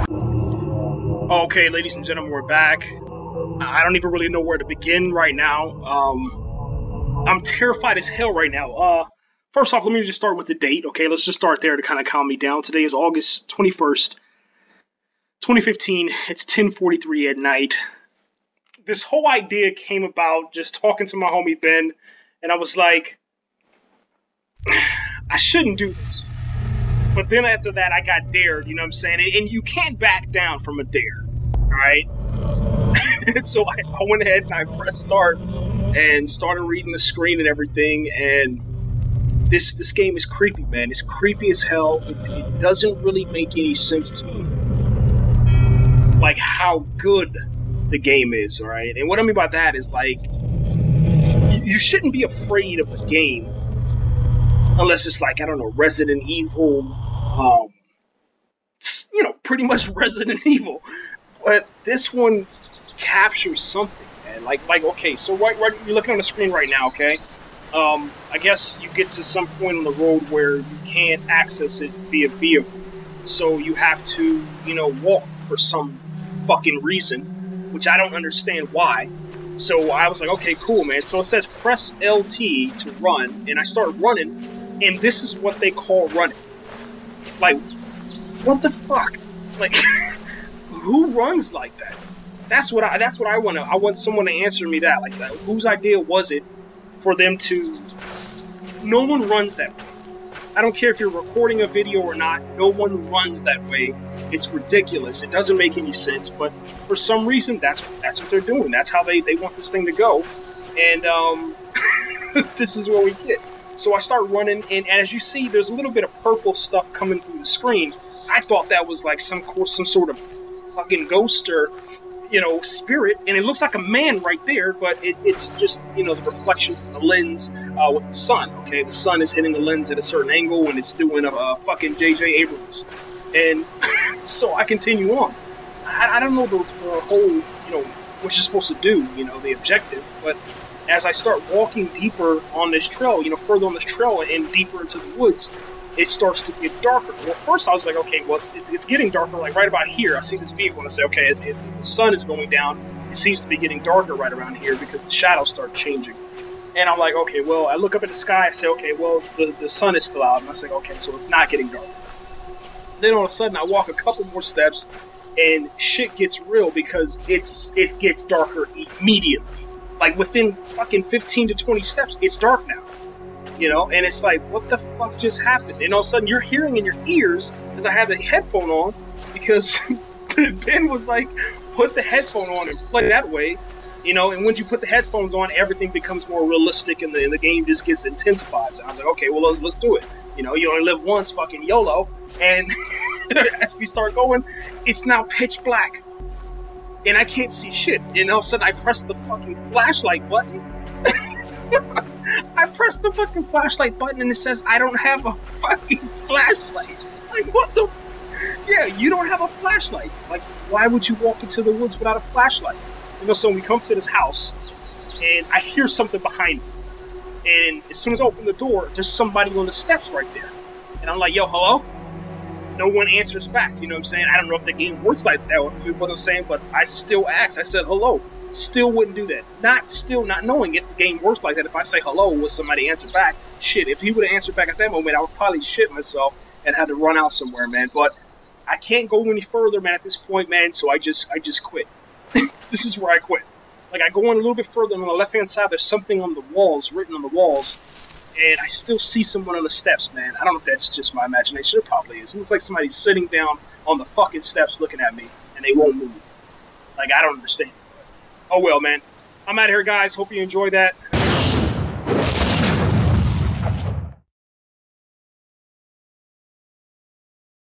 Okay, ladies and gentlemen, we're back. I don't even really know where to begin right now. I'm terrified as hell right now. First off, let me just start with the date. Okay, let's just start there to kind of calm me down. Today is August 21st, 2015. It's 10:43 at night. This whole idea came about just talking to my homie Ben, and I was like, I shouldn't do this. But then after that, I got dared, you know what I'm saying? And you can't back down from a dare, all right? So I went ahead and I pressed start and started reading the screen and everything, and this game is creepy, man. It's creepy as hell. It doesn't really make any sense to me, like, how good the game is, all right? And what I mean by that is, like, you shouldn't be afraid of a game unless it's like, I don't know, Resident Evil, pretty much Resident Evil. But this one captures something, man. Like, okay, so right, you're looking on the screen right now, okay? I guess you get to some point on the road where you can't access it via vehicle. So you have to, walk for some fucking reason, which I don't understand why. So I was like, okay, cool, man. So it says press LT to run, and I start running, and this is what they call running. Like, what the fuck? Like, who runs like that? That's what I want. I want someone to answer me that. Like, whose idea was it for them to? No one runs that way. I don't care if you're recording a video or not. No one runs that way. It's ridiculous. It doesn't make any sense. But for some reason, that's what they're doing. That's how they want this thing to go. And this is what we get. So I start running, and as you see, there's a little bit of purple stuff coming through the screen. I thought that was like some sort of fucking ghost or, spirit, and it looks like a man right there, but it's just, the reflection from the lens with the sun, okay? The sun is hitting the lens at a certain angle, and it's doing a fucking J.J. Abrams. And so I continue on. I don't know the whole, what you're supposed to do, the objective, but as I start walking deeper on this trail, further on this trail and deeper into the woods, it starts to get darker. Well, at first I was like, okay, well, it's getting darker, like right about here. I see this vehicle and I say, okay, the sun is going down. It seems to be getting darker right around here because the shadows start changing. And I'm like, okay, well, I look up at the sky. I say, okay, well, the sun is still out. And I say, okay, so it's not getting darker. Then all of a sudden I walk a couple more steps and shit gets real because it gets darker immediately. Like within fucking 15 to 20 steps, it's dark now. And it's like, what the fuck just happened? And all of a sudden, you're hearing in your ears, because I have the headphone on, because Ben was like, put the headphone on and play that way, and when you put the headphones on, everything becomes more realistic, and the game just gets intensified. So I was like, okay, well, let's do it. You only live once, fucking YOLO. And as we start going, it's now pitch black. And I can't see shit. And all of a sudden, I press the fucking flashlight button. I press the fucking flashlight button and it says, I don't have a fucking flashlight. Like, what the? Yeah, you don't have a flashlight. Like, why would you walk into the woods without a flashlight? So we come to this house, and I hear something behind me. And as soon as I open the door, there's somebody on the steps right there. And I'm like, yo, hello? No one answers back, you know what I'm saying? I don't know if the game works like that, what I'm saying, but I still asked. I said, hello. Still wouldn't do that. Not knowing if the game works like that. If I say hello, will somebody answer back? Shit, if he would have answered back at that moment, I would probably shit myself and had to run out somewhere, man. But I can't go any further, man, at this point, man, so I just quit. This is where I quit. Like, I go on a little bit further, and on the left-hand side, there's something on the walls, written on the walls, and I still see someone on the steps, man. I don't know if that's just my imagination. It probably is. It looks like somebody's sitting down on the fucking steps looking at me, and they won't move. Like, I don't understand. Oh well, man. I'm out of here, guys. Hope you enjoyed that.